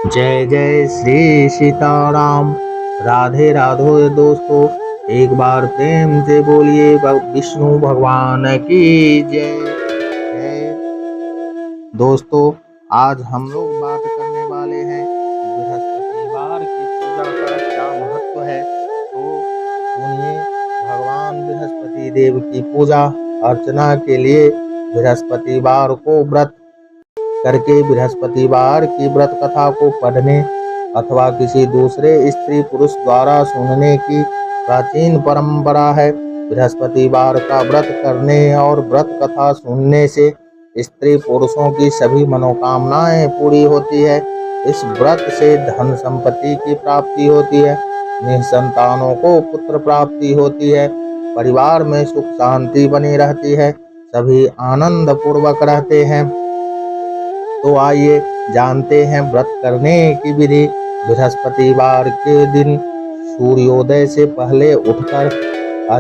जय जय श्री सीताराम। राधे राधे दोस्तों, एक बार प्रेम से बोलिए विष्णु भगवान की जय। दोस्तों, आज हम लोग बात करने वाले हैं बृहस्पतिवार की पूजा का क्या महत्व है। तो सुनिए, भगवान बृहस्पति देव की पूजा अर्चना के लिए बृहस्पतिवार को व्रत करके बृहस्पतिवार की व्रत कथा को पढ़ने अथवा किसी दूसरे स्त्री पुरुष द्वारा सुनने की प्राचीन परंपरा है। बृहस्पतिवार का व्रत करने और व्रत कथा सुनने से स्त्री पुरुषों की सभी मनोकामनाएं पूरी होती है। इस व्रत से धन संपत्ति की प्राप्ति होती है, निसंतानों को पुत्र प्राप्ति होती है, परिवार में सुख शांति बनी रहती है, सभी आनंद पूर्वक रहते हैं। तो आइए जानते हैं व्रत करने की विधि। बृहस्पतिवार के दिन सूर्योदय से पहले उठकर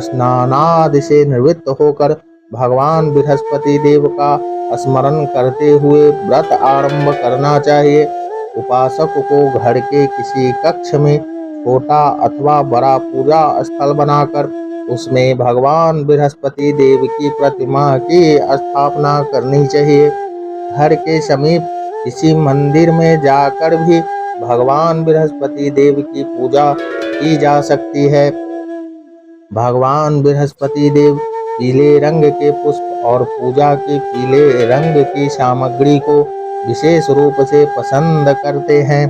स्नानादि से निवृत्त होकर भगवान बृहस्पति देव का स्मरण करते हुए व्रत आरंभ करना चाहिए। उपासक को घर के किसी कक्ष में छोटा अथवा बड़ा पूजा स्थल बनाकर उसमें भगवान बृहस्पति देव की प्रतिमा की स्थापना करनी चाहिए। घर के समीप किसी मंदिर में जाकर भी भगवान बृहस्पति देव की पूजा की जा सकती है। भगवान बृहस्पति देव पीले रंग के पुष्प और पूजा के पीले रंग की सामग्री को विशेष रूप से पसंद करते हैं।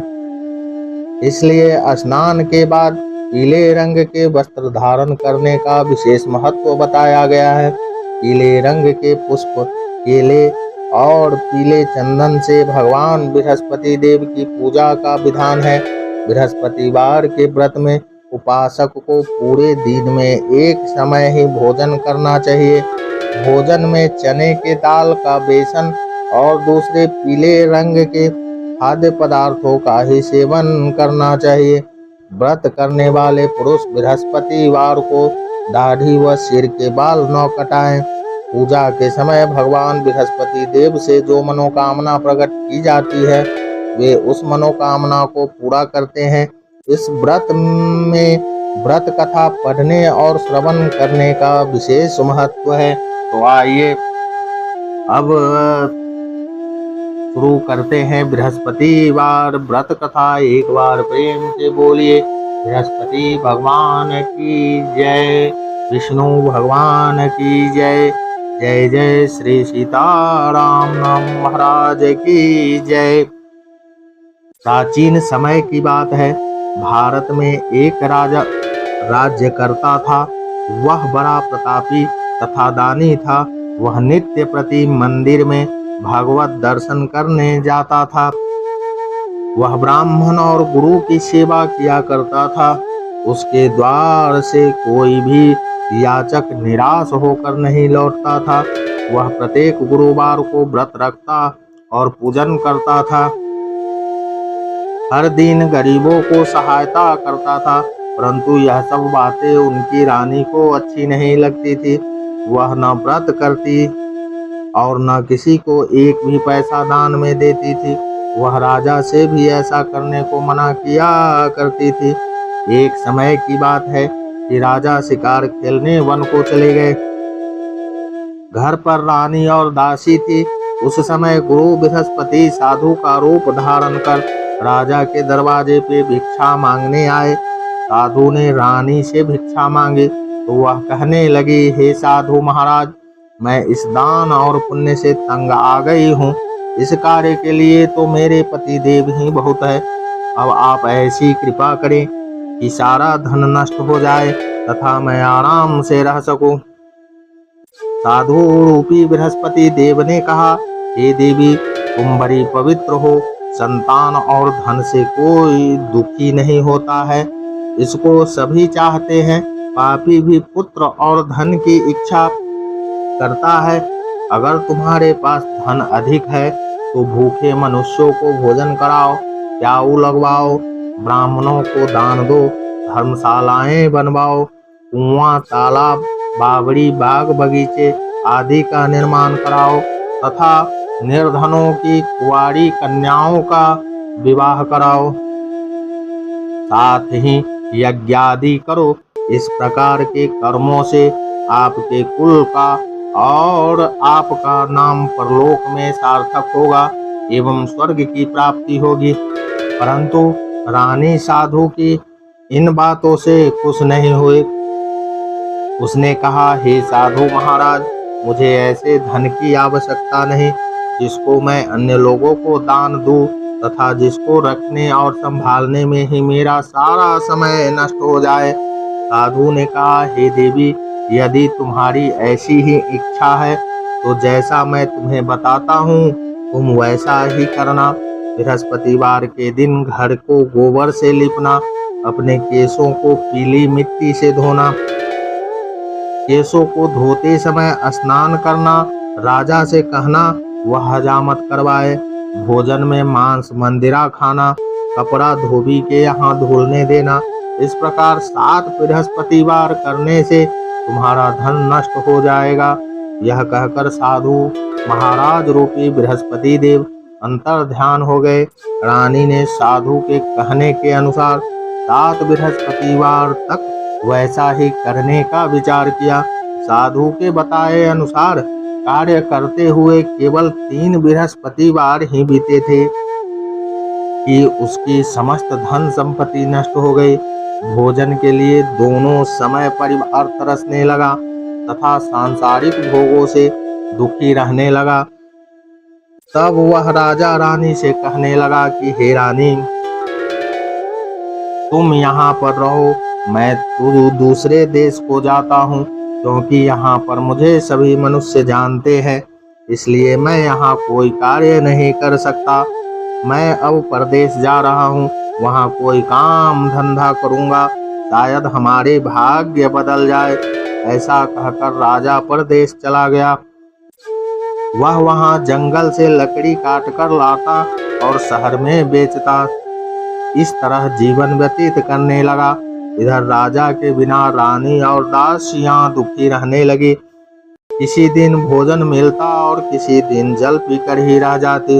इसलिए स्नान के बाद पीले रंग के वस्त्र धारण करने का विशेष महत्व बताया गया है। पीले रंग के पुष्प, केले और पीले चंदन से भगवान बृहस्पति देव की पूजा का विधान है। बृहस्पतिवार के व्रत में उपासक को पूरे दिन में एक समय ही भोजन करना चाहिए। भोजन में चने के दाल का बेसन और दूसरे पीले रंग के खाद्य पदार्थों का ही सेवन करना चाहिए। व्रत करने वाले पुरुष बृहस्पतिवार को दाढ़ी व सिर के बाल न कटाएं। पूजा के समय भगवान बृहस्पति देव से जो मनोकामना प्रकट की जाती है वे उस मनोकामना को पूरा करते हैं। इस व्रत में व्रत कथा पढ़ने और श्रवण करने का विशेष महत्व है। तो आइए अब शुरू करते हैं बृहस्पतिवार व्रत कथा। एक बार प्रेम से बोलिए बृहस्पति भगवान की जय, विष्णु भगवान की जय। जय जय श्री सीताराम महाराज की जय। प्राचीन समय की बात है। भारत में एक राजा राज्य करता था। वह बड़ा प्रतापी तथा दानी था। वह नित्य प्रति मंदिर में भगवत दर्शन करने जाता था। वह ब्राह्मण और गुरु की सेवा किया करता था। उसके द्वार से कोई भी याचक निराश होकर नहीं लौटता था। वह प्रत्येक गुरुवार को व्रत रखता और पूजन करता था। हर दिन गरीबों को सहायता करता था, परंतु यह सब बातें उनकी रानी को अच्छी नहीं लगती थी। वह न व्रत करती और न किसी को एक भी पैसा दान में देती थी। वह राजा से भी ऐसा करने को मना किया करती थी। एक समय की बात है कि राजा शिकार खेलने वन को चले गए। घर पर रानी और दासी थी। उस समय गुरु बृहस्पति साधु का रूप धारण कर राजा के दरवाजे पे भिक्षा मांगने आए। साधु ने रानी से भिक्षा मांगी तो वह कहने लगी, हे साधु महाराज, मैं इस दान और पुण्य से तंग आ गई हूँ। इस कार्य के लिए तो मेरे पति देव ही बहुत है। अब आप ऐसी कृपा करें कि सारा धन नष्ट हो जाए तथा मैं आराम से रह सकूं। साधु रूपी बृहस्पति देव ने कहा, हे देवी, तुम बड़ी पवित्र हो। संतान और धन से कोई दुखी नहीं होता है, इसको सभी चाहते हैं। पापी भी पुत्र और धन की इच्छा करता है। अगर तुम्हारे पास धन अधिक है तो भूखे मनुष्यों को भोजन कराओ, प्याऊ लगवाओ, ब्राह्मणों को दान दो, धर्मशालाएं बनवाओ, कुआं, तालाब, बावड़ी, बाग बगीचे आदि का निर्माण कराओ तथा निर्धनों की कुंवारी कन्याओं का विवाह कराओ, साथ ही यज्ञादि करो। इस प्रकार के कर्मों से आपके कुल का और आपका नाम परलोक में सार्थक होगा एवं स्वर्ग की प्राप्ति होगी। परंतु रानी साधु की इन बातों से खुश नहीं हुई। उसने कहा, हे साधु महाराज, मुझे ऐसे धन की आवश्यकता नहीं जिसको मैं अन्य लोगों को दान दूं तथा जिसको रखने और संभालने में ही मेरा सारा समय नष्ट हो जाए। साधु ने कहा, हे देवी, यदि तुम्हारी ऐसी ही इच्छा है तो जैसा मैं तुम्हें बताता हूँ तुम वैसा ही करना। बृहस्पतिवार के दिन घर को गोबर से लिपना, अपने केशों को पीली मिट्टी से धोना, केशों को धोते समय स्नान करना, राजा से कहना वह हजामत करवाए, भोजन में मांस मंदिरा खाना, कपड़ा धोबी के यहाँ धुलने देना। इस प्रकार 7 बृहस्पतिवार करने से तुम्हारा धन नष्ट हो जाएगा। यह कहकर साधु महाराज रूपी बृहस्पति देव अंतर ध्यान हो गए। रानी ने साधु के कहने के अनुसार 7 बृहस्पतिवार तक वैसा ही करने का विचार किया। साधु के बताए अनुसार कार्य करते हुए केवल 3 बृहस्पतिवार ही बीते थे कि उसकी समस्त धन संपत्ति नष्ट हो गई। भोजन के लिए दोनों समय परिवार तरसने लगा तथा सांसारिक भोगों से दुखी रहने लगा। तब वह राजा रानी से कहने लगा कि हे रानी, तुम यहाँ पर रहो, मैं दूसरे देश को जाता हूँ, क्योंकि यहाँ पर मुझे सभी मनुष्य जानते हैं, इसलिए मैं यहाँ कोई कार्य नहीं कर सकता। मैं अब परदेश जा रहा हूँ, वहाँ कोई काम धंधा करूँगा, शायद हमारे भाग्य बदल जाए। ऐसा कहकर राजा परदेश चला गया। वह वहाँ जंगल से लकड़ी काट कर लाता और शहर में बेचता। इस तरह जीवन व्यतीत करने लगा। इधर राजा के बिना रानी और दासियां दुखी रहने लगी। किसी दिन भोजन मिलता और किसी दिन जल पीकर ही रह जाती।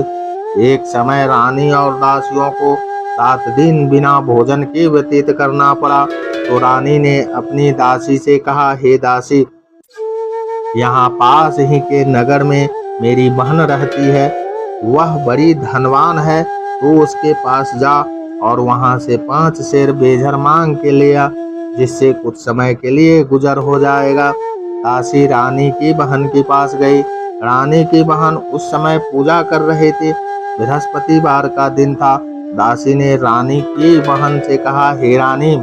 एक समय रानी और दासियों को 7 दिन बिना भोजन के व्यतीत करना पड़ा। तो रानी ने अपनी दासी से कहा, हे दासी, यहाँ पास ही के नगर में मेरी बहन रहती है, वह बड़ी धनवान है, तो उसके पास जा और वहां से 5 सेर बेझर मांग के ले आ, जिससे कुछ समय के लिए गुजर हो जाएगा। दासी रानी की बहन के पास गई। रानी की बहन उस समय पूजा कर रहे थे। बृहस्पतिवार का दिन था। दासी ने रानी की बहन से कहा, हे रानी,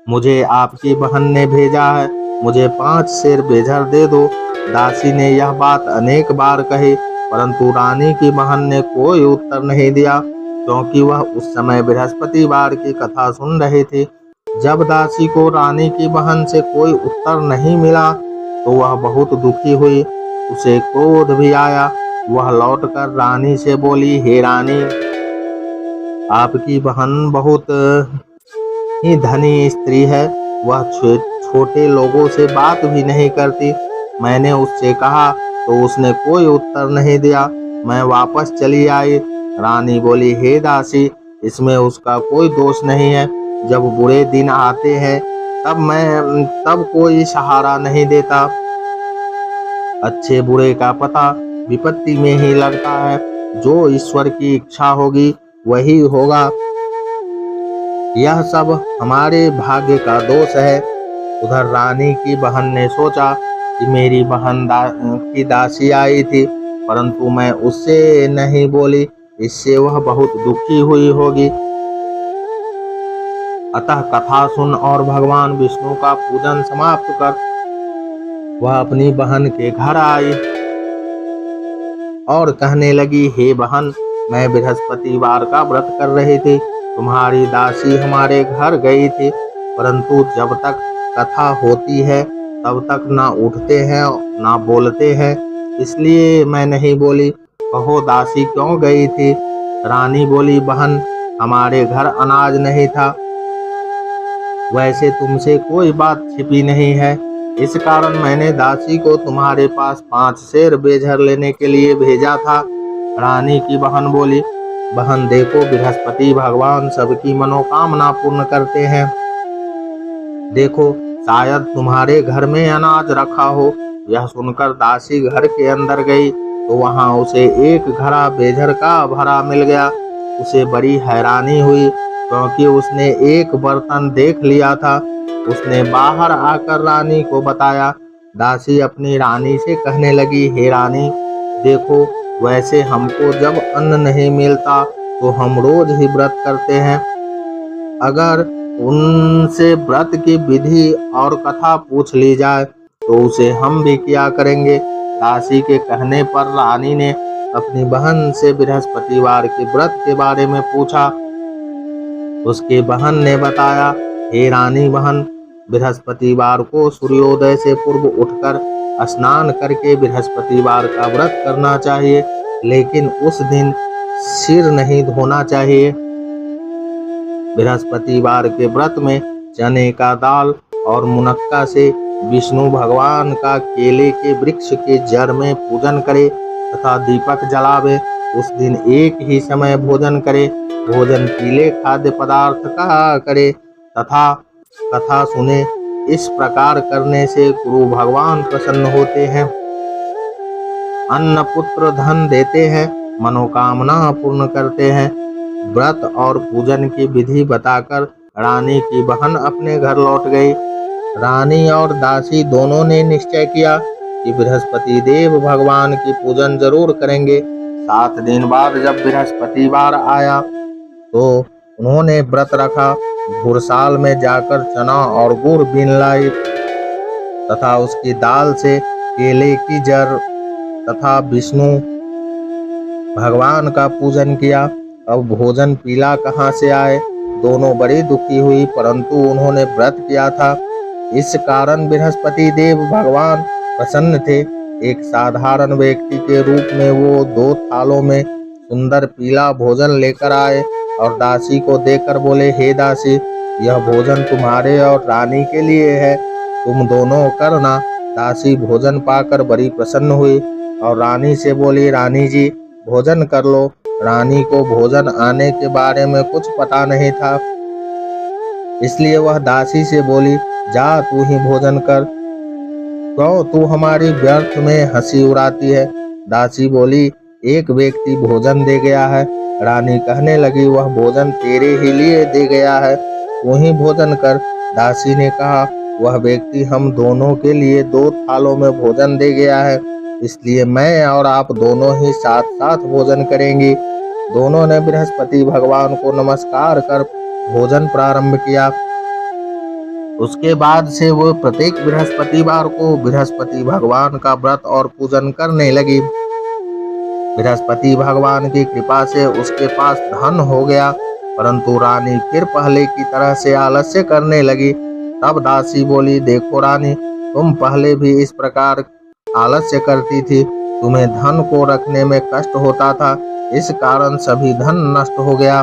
मुझे आपकी बहन ने भेजा है, मुझे 5 सेर बेझर दे दो। दासी ने यह बात अनेक बार कही, परंतु रानी की बहन ने कोई उत्तर नहीं दिया, क्योंकि वह उस समय बृहस्पतिवार की कथा सुन रहे थे। जब दासी को रानी की बहन से कोई उत्तर नहीं मिला तो वह बहुत दुखी हुई। उसे क्रोध भी आया। वह लौटकर रानी से बोली, हे रानी, आपकी बहन बहुत ही धनी स्त्री है, वह छोटे लोगों से बात भी नहीं करती। मैंने उससे कहा तो उसने कोई उत्तर नहीं दिया। मैं वापस चली आई। रानी बोली, हे दासी, इसमें उसका कोई दोष नहीं है। जब बुरे दिन आते हैं तब कोई सहारा नहीं देता। अच्छे बुरे का पता विपत्ति में ही लगता है। जो ईश्वर की इच्छा होगी वही होगा। यह सब हमारे भाग्य का दोष है। उधर रानी की बहन ने सोचा कि मेरी बहन की दासी आई थी, परंतु मैं उससे नहीं बोली, इससे वह बहुत दुखी हुई होगी। अतः कथा सुन और भगवान विष्णु का पूजन समाप्त कर वह अपनी बहन के घर आई और कहने लगी, हे बहन, मैं बृहस्पतिवार का व्रत कर रही थी, तुम्हारी दासी हमारे घर गई थी, परंतु जब तक कथा होती है तब तक ना उठते हैं ना बोलते हैं, इसलिए मैं नहीं बोली। कहो दासी क्यों गई थी? रानी बोली, बहन, हमारे घर अनाज नहीं था। वैसे तुमसे कोई बात छिपी नहीं है, इस कारण मैंने दासी को तुम्हारे पास 5 सेर बेझर लेने के लिए भेजा था। रानी की बहन बोली, बहन देखो, बृहस्पति भगवान सबकी मनोकामना पूर्ण करते हैं। देखो, शायद तुम्हारे घर में अनाज रखा हो। यह सुनकर दासी घर के अंदर गई तो वहां उसे एक घड़ा बेझर का भरा मिल गया। उसे बड़ी हैरानी हुई क्योंकि उसने एक बर्तन देख लिया था। उसने बाहर आकर रानी को बताया। दासी अपनी रानी से कहने लगी, हे रानी, देखो, वैसे हमको जब अन्न नहीं मिलता तो हम रोज ही व्रत करते हैं। अगर उनसे व्रत की विधि और कथा पूछ ली जाए तो उसे हम भी किया करेंगे। दासी के कहने पर रानी ने अपनी बहन से बृहस्पतिवार के व्रत के बारे में पूछा। उसकी बहन ने बताया, हे रानी बहन, बृहस्पतिवार को सूर्योदय से पूर्व उठकर स्नान करके बृहस्पतिवार का व्रत करना चाहिए, लेकिन उस दिन सिर नहीं धोना चाहिए। बृहस्पतिवार के व्रत में चने का दाल और मुनक्का से विष्णु भगवान का केले के वृक्ष के जड़ में पूजन करे तथा दीपक जलावे। उस दिन एक ही समय भोजन करे। भोजन पीले खाद्य पदार्थ का करे तथा कथा सुने। इस प्रकार करने से गुरु भगवान प्रसन्न होते हैं, अन्न पुत्र धन देते हैं, मनोकामना पूर्ण करते हैं। व्रत और पूजन की विधि बताकर रानी की बहन अपने घर लौट गई। रानी और दासी दोनों ने निश्चय किया कि बृहस्पति देव भगवान की पूजन जरूर करेंगे। 7 दिन बाद जब बृहस्पतिवार आया तो उन्होंने व्रत रखा। घुड़साल में जाकर चना और गुड़ बीन लाई तथा उसकी दाल से केले की जड़ तथा विष्णु भगवान का पूजन किया। अब भोजन पीला कहाँ से आए? दोनों बड़ी दुखी हुई, परंतु उन्होंने व्रत किया था, इस कारण बृहस्पति देव भगवान प्रसन्न थे। एक साधारण व्यक्ति के रूप में वो 2 थालों में सुंदर पीला भोजन लेकर आए और दासी को देकर बोले, हे दासी, यह भोजन तुम्हारे और रानी के लिए है, तुम दोनों करना। दासी भोजन पाकर बड़ी प्रसन्न हुई और रानी से बोली, रानी जी, भोजन कर लो। रानी को भोजन आने के बारे में कुछ पता नहीं था, इसलिए वह दासी से बोली, जा तू ही भोजन कर, क्यों तू हमारी व्यर्थ में हंसी उड़ाती है। दासी बोली, एक व्यक्ति भोजन दे गया है। रानी कहने लगी, वह भोजन तेरे ही लिए दे गया है, तू ही भोजन कर। दासी ने कहा, वह व्यक्ति हम दोनों के लिए 2 थालों में भोजन दे गया है, इसलिए मैं और आप दोनों ही साथ साथ भोजन करेंगी। दोनों ने बृहस्पति भगवान को नमस्कार कर भोजन प्रारंभ किया। उसके बाद से वो प्रत्येक बृहस्पतिवार को बृहस्पति भगवान का व्रत और पूजन करने लगी। बृहस्पति भगवान की कृपा से उसके पास धन हो गया, परंतु रानी फिर पहले की तरह से आलस्य करने लगी। तब दासी बोली, देखो रानी, तुम पहले भी इस प्रकार आलस्य करती थी, तुम्हें धन को रखने में कष्ट होता था, इस कारण सभी धन नष्ट हो गया।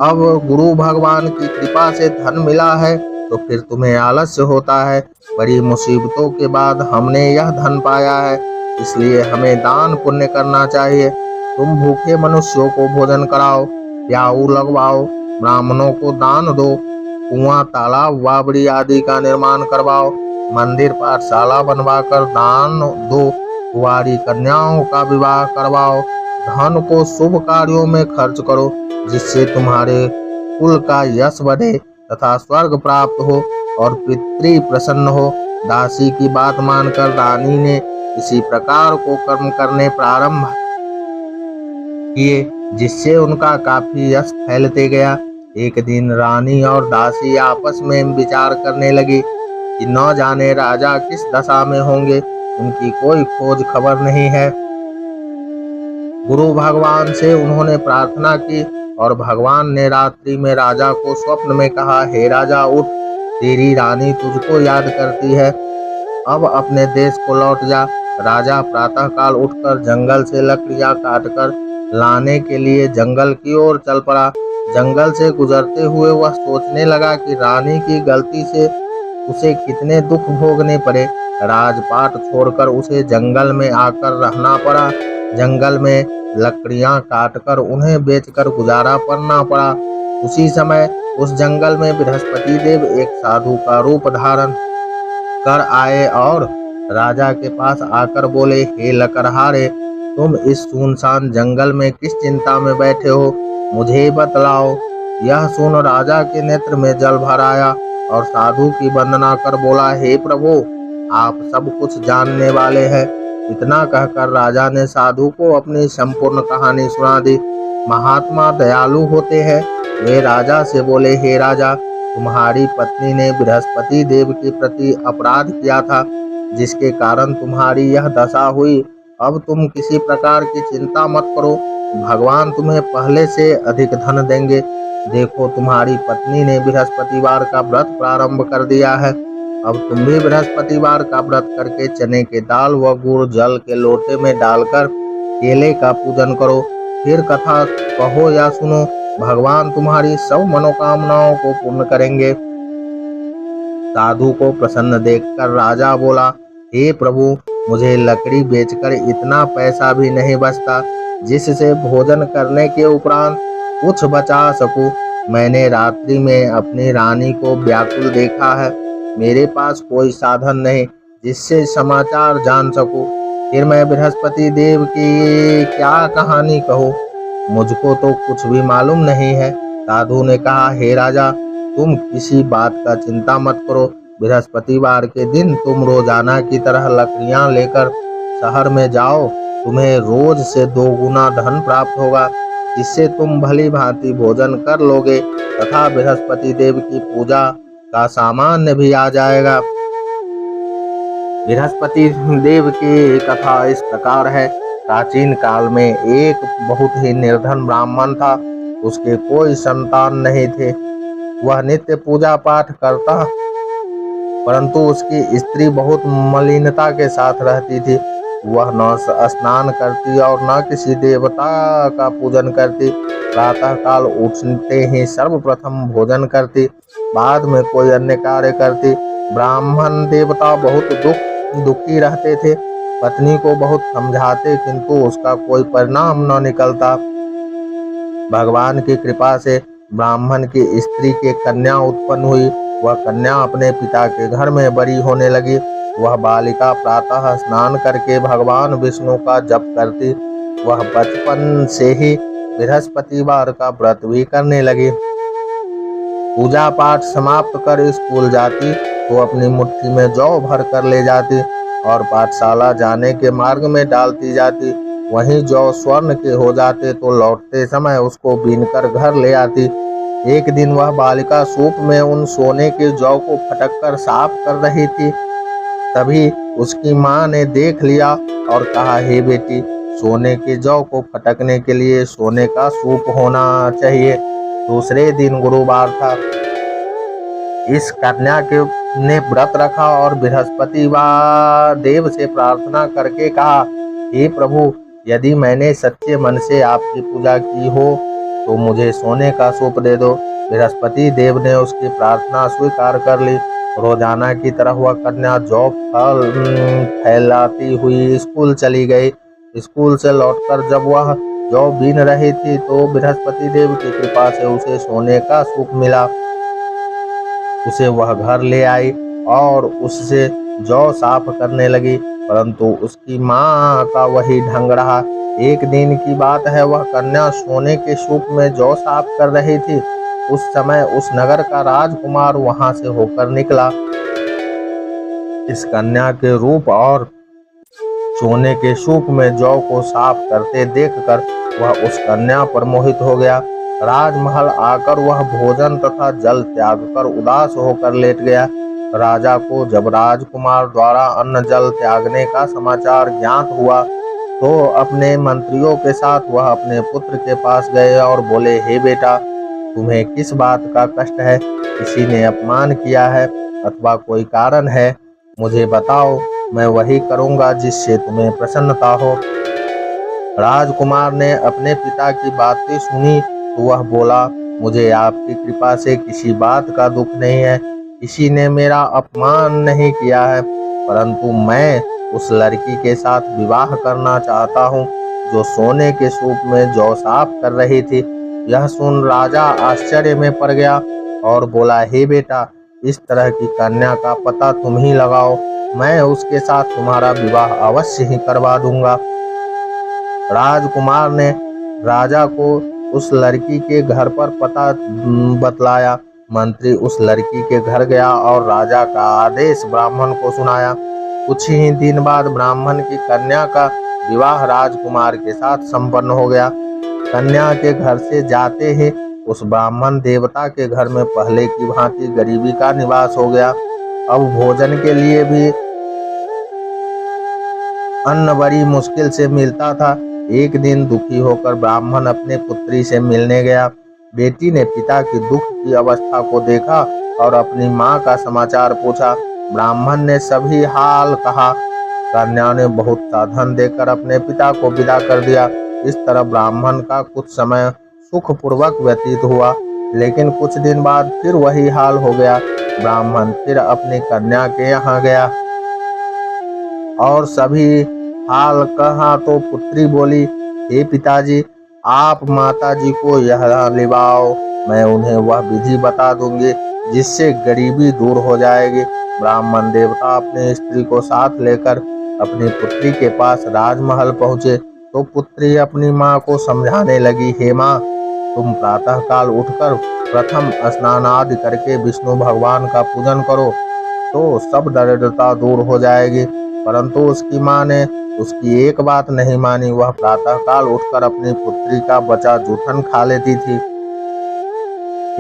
अब गुरु भगवान की कृपा से धन मिला है तो फिर तुम्हें आलस्य होता है। बड़ी मुसीबतों के बाद हमने यह धन पाया है, इसलिए हमें दान पुण्य करना चाहिए। तुम भूखे मनुष्यों को भोजन कराओ, प्याऊ लगवाओ, ब्राह्मणों को दान दो, कुआं, तालाब, बावड़ी आदि का निर्माण करवाओ, मंदिर, पाठशाला बनवाकर दान दो, कुंवारी कन्याओं का विवाह करवाओ, धन को शुभ कार्यों में खर्च करो, जिससे तुम्हारे कुल का यश बढ़े तथा स्वर्ग प्राप्त हो और पितृ प्रसन्न हो। दासी की बात मानकर रानी ने इसी प्रकार को कर्म करने प्रारंभ किए, जिससे उनका काफी यश फैलते गया। एक दिन रानी और दासी आपस में विचार करने लगी कि न जाने राजा किस दशा में होंगे, उनकी कोई खोज खबर नहीं है। गुरु भगवान से उन्होंने प्रार्थना की और भगवान ने रात्रि में राजा को स्वप्न में कहा, हे राजा, उठ, तेरी रानी तुझको याद करती है, अब अपने देश को लौट जा। राजा प्रातःकाल उठकर जंगल से लकड़ियां काटकर लाने के लिए जंगल की ओर चल पड़ा। जंगल से गुजरते हुए वह सोचने लगा कि रानी की गलती से उसे कितने दुख भोगने पड़े। राजपाट छोड़कर उसे जंगल में आकर रहना पड़ा। जंगल में लकड़ियां काटकर उन्हें बेचकर गुजारा करना पड़ा। उसी समय उस जंगल में बृहस्पति देव एक साधु का रूप धारण कर आए और राजा के पास आकर बोले, हे लकड़हारे, तुम इस सुनसान जंगल में किस चिंता में बैठे हो, मुझे बतलाओ। यह सुन राजा के नेत्र में जल भर आया और साधु की वंदना कर बोला, हे प्रभु, आप सब कुछ जानने वाले हैं। इतना कहकर राजा ने साधु को अपनी संपूर्ण कहानी सुना दी। महात्मा दयालु होते हैं। वे राजा से बोले, हे राजा, तुम्हारी पत्नी ने बृहस्पति देव के प्रति अपराध किया था, जिसके कारण तुम्हारी यह दशा हुई। अब तुम किसी प्रकार की चिंता मत करो, भगवान तुम्हें पहले से अधिक धन देंगे। देखो, तुम्हारी पत्नी ने बृहस्पतिवार का व्रत प्रारंभ कर दिया है। अब तुम भी बृहस्पतिवार का व्रत करके चने के दाल व गुड़ जल के लोटे में डालकर केले का पूजन करो। फिर कथा कहो या सुनो, भगवान तुम्हारी सब मनोकामनाओं को पूर्ण करेंगे। साधु को प्रसन्न देखकर राजा बोला, हे प्रभु, मुझे लकड़ी बेचकर इतना पैसा भी नहीं बचता जिससे भोजन करने के उपरांत कुछ बचा सकूं। मैंने रात्रि में अपनी रानी को व्याकुल देखा है। मेरे पास कोई साधन नहीं जिससे समाचार जान सकूं। फिर मैं बृहस्पति देव की क्या कहानी कहूँ, मुझको तो कुछ भी मालूम नहीं है। साधु ने कहा, हे राजा, तुम किसी बात का चिंता मत करो। बृहस्पतिवार के दिन तुम रोजाना की तरह लकड़ियां लेकर शहर में जाओ। तुम्हें रोज से 2 गुना धन प्राप्त होगा, जिससे तुम भली भांति भोजन कर लोगे तथा बृहस्पति देव की पूजा का सामान्य भी आ जाएगा। बृहस्पति देव की कथा इस प्रकार है। प्राचीन काल में एक बहुत ही निर्धन ब्राह्मण था। उसके कोई संतान नहीं थे। वह नित्य पूजा पाठ करता, परंतु उसकी स्त्री बहुत मलिनता के साथ रहती थी। वह न स्नान करती और न किसी देवता का पूजन करती। प्रातः काल उठते ही सर्वप्रथम भोजन करती, बाद में कोई अन्य कार्य करती। ब्राह्मण देवता बहुत दुखी रहते थे। पत्नी को बहुत समझाते, किंतु उसका कोई परिणाम न निकलता। भगवान की कृपा से ब्राह्मण की स्त्री के कन्या उत्पन्न हुई। वह कन्या अपने पिता के घर में बड़ी होने लगी। वह बालिका प्रातः स्नान करके भगवान विष्णु का जप करती। वह बचपन से ही बृहस्पतिवार का व्रत भी करने लगी। पूजा पाठ समाप्त कर स्कूल जाती तो अपनी मुट्ठी में जौ भर कर ले जाती और पाठशाला जाने के मार्ग में डालती जाती। वहीं जौ स्वर्ण के हो जाते तो लौटते समय उसको बीनकर घर ले आती। एक दिन वह बालिका सूप में उन सोने के जौ को फटक कर साफ कर रही थी। तभी उसकी माँ ने देख लिया और कहा, हे बेटी, सोने के जौ को फटकने के लिए सोने का सूप होना चाहिए। दूसरे दिन गुरुवार था। इस कन्या ने व्रत रखा और बृहस्पतिवार देव से प्रार्थना करके कहा, हे प्रभु, यदि मैंने सच्चे मन से आपकी पूजा की हो तो मुझे सोने का सूप दे दो। बृहस्पति देव ने उसकी प्रार्थना स्वीकार कर ली। रोजाना की तरह वह कन्या जौ फल फैलाती हुई स्कूल चली गई। स्कूल से लौटकर जब वह जौ बीन रही थी तो बृहस्पति देव की कृपा से उसे सोने का सूप मिला। उसे वह घर ले आई और उससे जौ साफ करने लगी, परंतु उसकी माँ का वही ढंग रहा। एक दिन की बात है, वह कन्या सोने के सूप में जौ साफ कर रही थी। उस समय उस नगर का राजकुमार वहां से होकर निकला। इस कन्या के रूप और सोने के सूप में जौ को साफ करते देखकर वह उस कन्या पर मोहित हो गया। राजमहल आकर वह भोजन तथा जल त्याग कर उदास होकर लेट गया। राजा को जब राजकुमार द्वारा अन्न जल त्यागने का समाचार ज्ञात हुआ तो अपने मंत्रियों के साथ वह अपने पुत्र के पास गए और बोले, हे बेटा, तुम्हें किस बात का कष्ट है? किसी ने अपमान किया है अथवा कोई कारण है? मुझे बताओ, मैं वही करूंगा जिससे तुम्हें प्रसन्नता हो। राजकुमार ने अपने पिता की बातें सुनी तो वह बोला, मुझे आपकी कृपा से किसी बात का दुख नहीं है। किसी ने मेरा अपमान नहीं किया है, परंतु मैं उस लड़की के साथ विवाह करना चाहता हूँ जो सोने के सूप में जौ साफ कर रही थी। यह सुन राजा आश्चर्य में पड़ गया और बोला, हे बेटा, इस तरह की कन्या का पता तुम ही लगाओ, मैं उसके साथ तुम्हारा विवाह अवश्य ही करवा दूंगा। राजकुमार ने राजा को उस लड़की के घर पर पता बतलाया। मंत्री उस लड़की के घर गया और राजा का आदेश ब्राह्मण को सुनाया। कुछ ही दिन बाद ब्राह्मण की कन्या का विवाह राजकुमार के साथ संपन्न हो गया। कन्या के घर से जाते ही उस ब्राह्मण देवता के घर में पहले की भांति गरीबी का निवास हो गया। अब भोजन के लिए भी अन्न बड़ी मुश्किल से मिलता था। एक दिन दुखी होकर ब्राह्मण अपने पुत्री से मिलने गया। बेटी ने पिता की दुख की अवस्था को देखा और अपनी माँ का समाचार पूछा। ब्राह्मण ने सभी हाल कहा। कन्या ने बहुत सा धन देकर अपने पिता को विदा कर दिया। इस तरह ब्राह्मण का कुछ समय सुखपूर्वक व्यतीत हुआ, लेकिन कुछ दिन बाद फिर वही हाल हो गया। ब्राह्मण फिर अपनी कन्या के यहाँ गया और सभी हाल कहा तो पुत्री बोली, हे पिताजी, आप माताजी को यह लिवाओ, मैं उन्हें वह विधि बता दूंगी जिससे गरीबी दूर हो जाएगी। ब्राह्मण देवता अपनी स्त्री को साथ लेकर अपनी पुत्री के पास राजमहल पहुँचे तो पुत्री अपनी माँ को समझाने लगी, हे माँ, तुम प्रातः काल उठकर प्रथम स्नान आदि करके विष्णु भगवान का पूजन करो तो सब दरिद्रता दूर हो जाएगी। परंतु उसकी माँ ने उसकी एक बात नहीं मानी। वह प्रातः काल उठकर अपनी पुत्री का बचा जूठन खा लेती थी।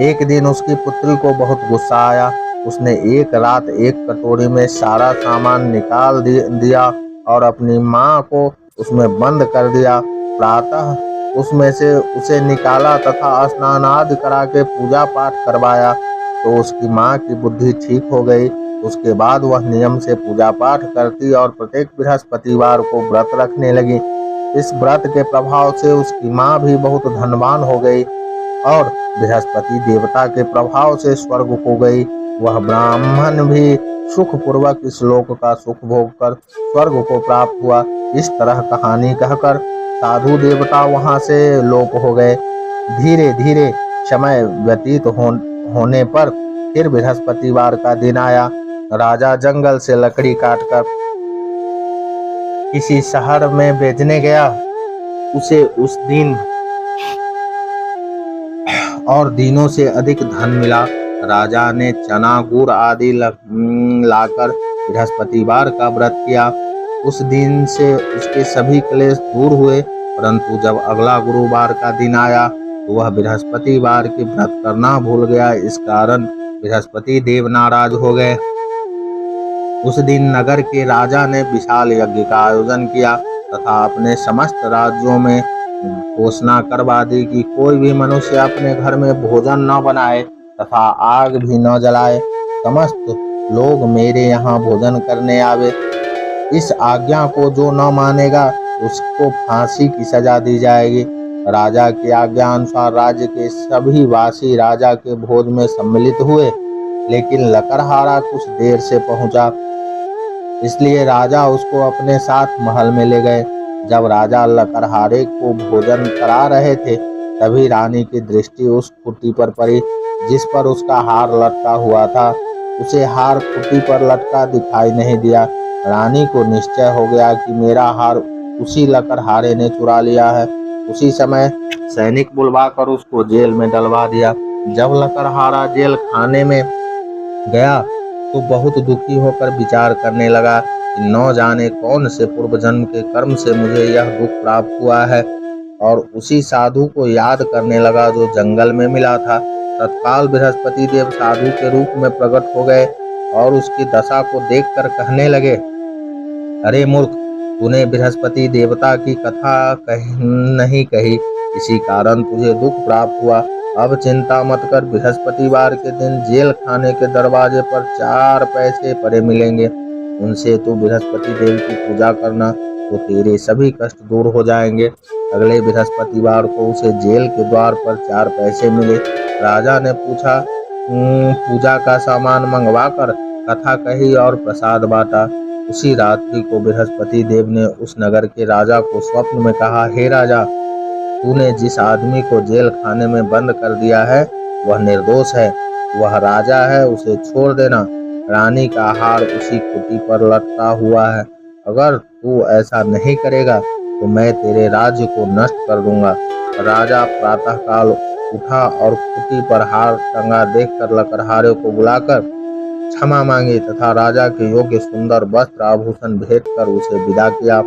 एक दिन उसकी पुत्री को बहुत गुस्सा आया। उसने एक रात एक कटोरी में सारा सामान निकाल दिया और अपनी माँ को उसमें बंद कर दिया। प्रातः उसमें से उसे निकाला तथा स्नान आदि करा के पूजा पाठ करवाया तो उसकी माँ की बुद्धि ठीक हो गई। उसके बाद वह नियम से पूजा पाठ करती और प्रत्येक बृहस्पतिवार को व्रत रखने लगी। इस व्रत के प्रभाव से उसकी माँ भी बहुत धनवान हो गई और बृहस्पति देवता के प्रभाव से स्वर्ग को गई। वह ब्राह्मण भी सुखपूर्वक इस लोक का सुख भोग कर स्वर्ग को प्राप्त हुआ। इस तरह कहानी कहकर साधु देवता वहां से लोप हो गए। धीरे धीरे समय व्यतीत होने पर फिर बृहस्पतिवार का दिन आया। राजा जंगल से लकड़ी काटकर किसी शहर में बेचने गया। उसे उस दिन और दिनों से अधिक धन मिला। राजा ने चना गुड़ आदि लाकर बृहस्पतिवार का व्रत किया। उस दिन से उसके सभी क्लेश दूर हुए। परंतु जब अगला गुरुवार का दिन आया तो वह बृहस्पतिवार के व्रत करना भूल गया। इस कारण बृहस्पति देव नाराज हो गए। उस दिन नगर के राजा ने विशाल यज्ञ का आयोजन किया तथा अपने समस्त राज्यों में घोषणा करवा दी कि कोई भी मनुष्य अपने घर में भोजन न बनाए तथा आग भी न जलाए। समस्त लोग मेरे यहाँ भोजन करने आवे। इस आज्ञा को जो न मानेगा उसको फांसी की सजा दी जाएगी। राजा की आज्ञा अनुसार राज्य के सभी वासी राजा के भोज में सम्मिलित हुए, लेकिन लकड़हारा कुछ देर से पहुंचा, इसलिए राजा उसको अपने साथ महल में ले गए। जब राजा लकड़हारे को भोजन करा रहे थे तभी रानी की दृष्टि उस खुटी पर पड़ी जिस पर उसका हार लटका हुआ था। उसे हार खुटी पर लटका दिखाई नहीं दिया। रानी को निश्चय हो गया कि मेरा हार उसी लकड़हारे ने चुरा लिया है। उसी समय सैनिक बुलवाकर उसको जेल में डलवा दिया। जब लकड़हारा जेल खाने में गया तो बहुत दुखी होकर विचार करने लगा कि न जाने कौन से पूर्व जन्म के कर्म से मुझे यह दुख प्राप्त हुआ है, और उसी साधु को याद करने लगा जो जंगल में मिला था। तत्काल बृहस्पति देव साधु के रूप में प्रकट हो गए और उसकी दशा को देखकर कहने लगे, अरे मूर्ख, तूने बृहस्पति देवता की कथा नहीं कही, इसी कारण तुझे दुख प्राप्त हुआ। अब चिंता मत कर, बृहस्पतिवार के दिन जेल खाने के दरवाजे पर 4 पैसे पड़े मिलेंगे। उनसे तू बृहस्पति देव की पूजा करना तो तेरे सभी कष्ट दूर हो जाएंगे। अगले बृहस्पतिवार को उसे जेल के द्वार पर 4 पैसे मिले। राजा ने पूछा, पूजा का सामान मंगवा कर कथा कही और प्रसाद बांटा। उसी रात्रि को बृहस्पति देव ने उस नगर के राजा को स्वप्न में कहा, हे राजा, तूने जिस आदमी को जेल खाने में बंद कर दिया है वह निर्दोष है, वह राजा है, उसे छोड़ देना। रानी का हार उसी कुटी पर लटका हुआ है। अगर तू ऐसा नहीं करेगा तो मैं तेरे राज्य को नष्ट कर दूंगा। राजा प्रातःकाल उठा और कुटी पर हार टंगा देखकर लकड़हारे को बुलाकर क्षमा मांगी तथा राजा के योग्य सुंदर वस्त्र आभूषण भेंट कर उसे विदा किया।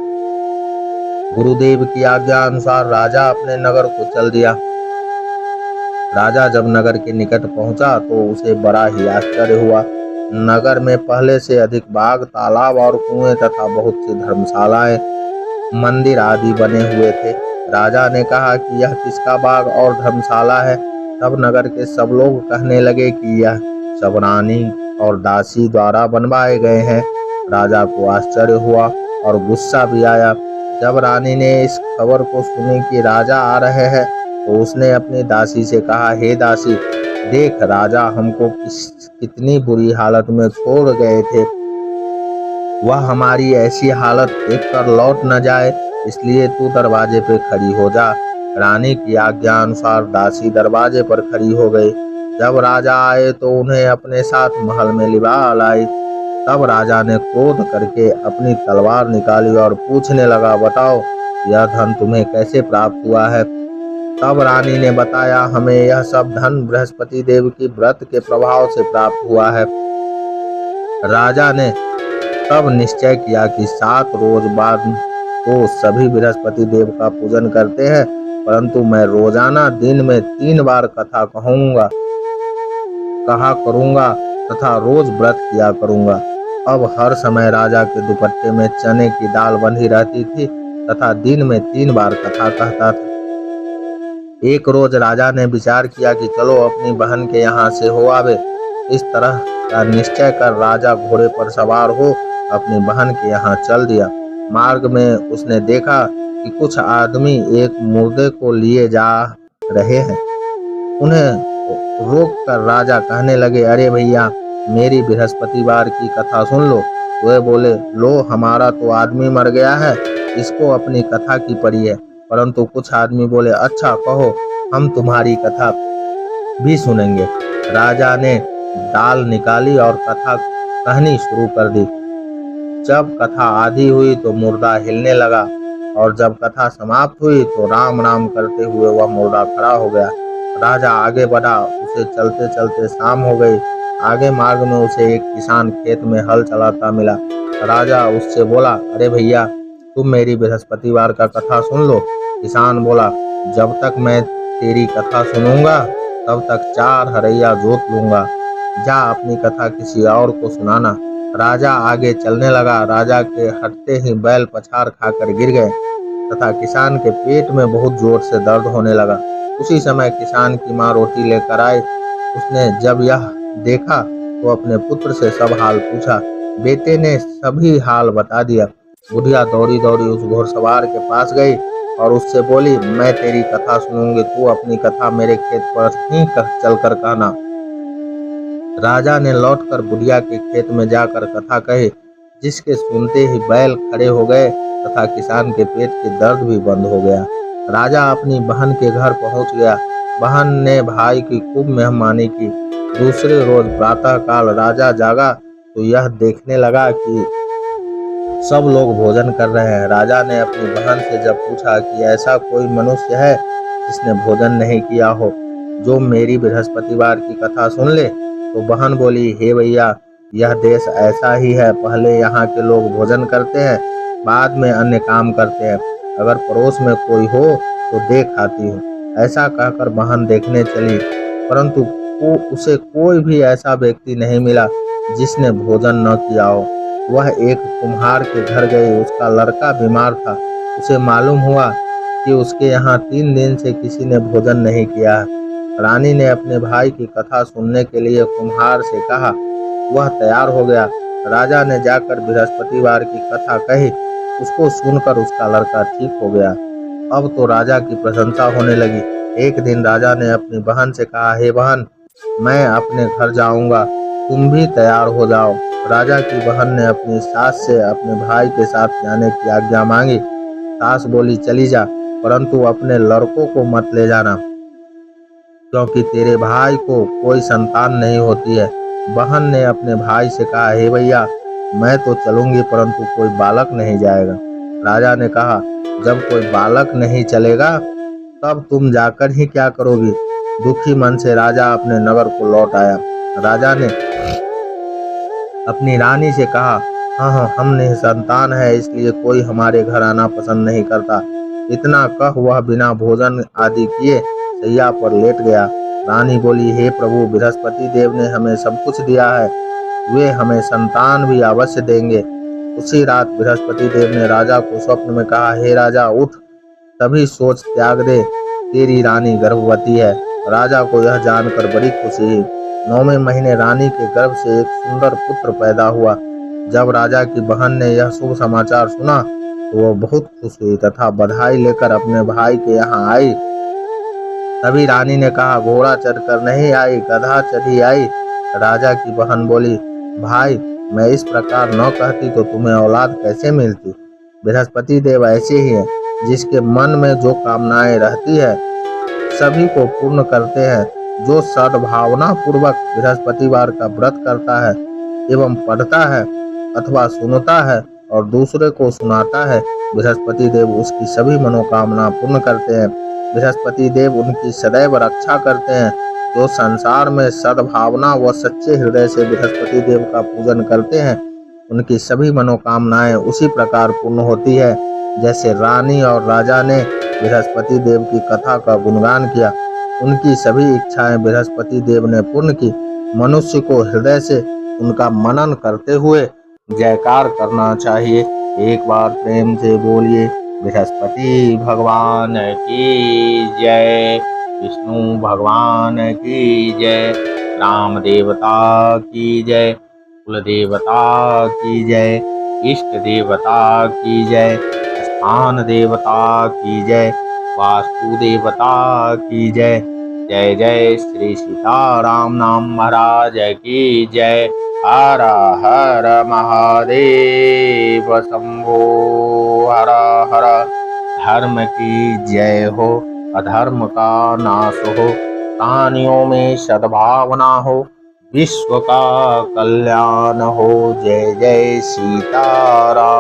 गुरुदेव की आज्ञा अनुसार राजा अपने नगर को चल दिया। राजा जब नगर के निकट पहुंचा तो उसे बड़ा ही आश्चर्य हुआ। नगर में पहले से अधिक बाग, तालाब और कुएं तथा बहुत सी धर्मशालाएं, मंदिर आदि बने हुए थे। राजा ने कहा कि यह किसका बाग और धर्मशाला है? तब नगर के सब लोग कहने लगे कि यह सब रानी और दासी द्वारा बनवाए गए हैं। राजा को आश्चर्य हुआ और गुस्सा भी आया। जब रानी ने इस खबर को सुनी कि राजा आ रहे हैं तो उसने अपनी दासी से कहा, हे दासी, देख राजा हमको कितनी बुरी हालत में छोड़ गए थे। वह हमारी ऐसी हालत देखकर लौट न जाए, इसलिए तू दरवाजे पे खड़ी हो जा। रानी की आज्ञा अनुसार दासी दरवाजे पर खड़ी हो गई। जब राजा आए तो उन्हें अपने साथ महल में लिवा लाई। तब राजा ने क्रोध करके अपनी तलवार निकाली और पूछने लगा, बताओ यह धन तुम्हें कैसे प्राप्त हुआ है? तब रानी ने बताया, हमें यह सब धन बृहस्पति देव की व्रत के प्रभाव से प्राप्त हुआ है। राजा ने तब निश्चय किया कि 7 रोज बाद तो सभी बृहस्पति देव का पूजन करते हैं, परंतु मैं रोजाना दिन में 3 बार कथा कहा करूंगा तथा रोज व्रत किया करूंगा। अब हर समय राजा के दुपट्टे में चने की दाल बंधी रहती थी तथा दिन में 3 बार कथा कहता था। एक रोज राजा ने विचार किया कि चलो अपनी बहन के यहाँ से हो आवे। इस तरह का निश्चय कर राजा घोड़े पर सवार हो अपनी बहन के यहाँ चल दिया। मार्ग में उसने देखा कि कुछ आदमी एक मुर्दे को लिए जा रहे हैं। उन्हें रोक कर राजा कहने लगे, अरे भैया, मेरी बृहस्पतिवार की कथा सुन लो। वे बोले, लो, हमारा तो आदमी मर गया है, इसको अपनी कथा की पड़ी है। परंतु कुछ आदमी बोले, अच्छा कहो, हम तुम्हारी कथा भी सुनेंगे। राजा ने दाल निकाली और कथा कहनी शुरू कर दी। जब कथा आधी हुई तो मुर्दा हिलने लगा और जब कथा समाप्त हुई तो राम राम करते हुए वह मुर्दा खड़ा हो गया। राजा आगे बढ़ा, उसे चलते चलते शाम हो गई। आगे मार्ग में उसे एक किसान खेत में हल चलाता मिला। राजा उससे बोला, अरे भैया, तुम मेरी बृहस्पतिवार का कथा सुन लो। किसान बोला, जब तक मैं तेरी कथा सुनूंगा तब तक 4 हरैया जोत लूंगा। जा अपनी कथा किसी और को सुनाना। राजा आगे चलने लगा। राजा के हटते ही बैल पछाड़ खाकर गिर गए तथा किसान के पेट में बहुत जोर से दर्द होने लगा। उसी समय किसान की माँ रोटी लेकर आई। उसने जब यह देखा तो अपने पुत्र से सब हाल पूछा। बेटे ने सभी हाल बता दिया। बुढ़िया दौड़ी दौड़ी उस घोड़सवार के पास गई और उससे बोली, मैं तेरी कथा सुनूंगी, तू अपनी कथा मेरे खेत पर ही चलकर कहना। राजा ने लौटकर बुढ़िया के खेत में जाकर कथा कही, जिसके सुनते ही बैल खड़े हो गए तथा किसान के पेट के दर्द भी बंद हो गया। राजा अपनी बहन के घर पहुंच गया। बहन ने भाई की खूब मेहमानी की। दूसरे रोज प्रातः काल राजा जागा तो यह देखने लगा कि सब लोग भोजन कर रहे हैं। राजा ने अपनी बहन से जब पूछा कि ऐसा कोई मनुष्य है जिसने भोजन नहीं किया हो, जो मेरी बृहस्पतिवार की कथा सुन ले? तो बहन बोली, हे भैया, यह देश ऐसा ही है। पहले यहाँ के लोग भोजन करते हैं, बाद में अन्य काम करते हैं। अगर पड़ोस में कोई हो तो देख आती हूँ। ऐसा कहकर बहन देखने चली, परंतु उसे कोई भी ऐसा व्यक्ति नहीं मिला जिसने भोजन न किया हो। वह एक कुम्हार के घर गई। उसका लड़का बीमार था। उसे मालूम हुआ कि उसके यहाँ 3 दिन से किसी ने भोजन नहीं किया है। रानी ने अपने भाई की कथा सुनने के लिए कुम्हार से कहा। वह तैयार हो गया। राजा ने जाकर बृहस्पतिवार की कथा कही। उसको सुनकर उसका लड़का ठीक हो गया। अब तो राजा की प्रशंसा होने लगी। एक दिन राजा ने अपनी बहन से कहा, हे बहन, मैं अपने घर जाऊंगा, तुम भी तैयार हो जाओ। राजा की बहन ने अपनी सास से अपने भाई के साथ जाने की आज्ञा मांगी। सास बोली, चली जा, परंतु अपने लड़कों को मत ले जाना, क्योंकि तेरे भाई को कोई संतान नहीं होती है। बहन ने अपने भाई से कहा, हे भैया, मैं तो चलूंगी, परंतु कोई बालक नहीं जाएगा। राजा ने कहा, जब कोई बालक नहीं चलेगा तब तुम जाकर ही क्या करोगी। दुखी मन से राजा अपने नगर को लौट आया। राजा ने अपनी रानी से कहा, हाँ हाँ, हम निसंतान है, इसलिए कोई हमारे घर आना पसंद नहीं करता। इतना कह वह बिना भोजन आदि किए शैया पर लेट गया। रानी बोली, हे प्रभु, बृहस्पति देव ने हमें सब कुछ दिया है, वे हमें संतान भी अवश्य देंगे। उसी रात बृहस्पति देव ने राजा को स्वप्न में कहा, हे राजा, उठ, तभी सोच त्याग दे, तेरी रानी गर्भवती है। राजा को यह जानकर बड़ी खुशी हुई। 9वें महीने रानी के गर्भ से एक सुंदर पुत्र पैदा हुआ। जब राजा की बहन ने यह शुभ समाचार सुना तो वह बहुत खुश हुई तथा बधाई लेकर अपने भाई के यहाँ आई। तभी रानी ने कहा, घोड़ा चढ़कर नहीं आई, गधा चढ़ी आई। राजा की बहन बोली, भाई, मैं इस प्रकार न कहती तो तुम्हें औलाद कैसे मिलती। बृहस्पति देव ऐसे ही हैं, जिसके मन में जो कामनाएं रहती है सभी को पूर्ण करते हैं। जो सद्भावना पूर्वक बृहस्पतिवार का व्रत करता है एवं पढ़ता है अथवा सुनता है और दूसरे को सुनाता है, बृहस्पति देव उसकी सभी मनोकामना पूर्ण करते हैं। बृहस्पति देव उनकी सदैव रक्षा करते हैं। जो संसार में सद्भावना व सच्चे हृदय से बृहस्पति देव का पूजन करते हैं, उनकी सभी मनोकामनाएं उसी प्रकार पूर्ण होती है जैसे रानी और राजा ने बृहस्पति देव की कथा का गुणगान किया। उनकी सभी इच्छाएं बृहस्पति देव ने पूर्ण की। मनुष्य को हृदय से उनका मनन करते हुए जयकार करना चाहिए। एक बार प्रेम से बोलिए, बृहस्पति भगवान की जय, विष्णु भगवान की जय, राम देवता की जय, कुल देवता की जय, इष्ट देवता की जय, स्थान देवता की जय, वास्तु देवता की जय। जय जय श्री सीताराम नाम महाराज की जय। हर हर महादेव शंभो हर हर। धर्म की जय हो, अधर्म का नाश हो, प्राणियों में सद्भावना हो, विश्व का कल्याण हो। जय जय सीताराम।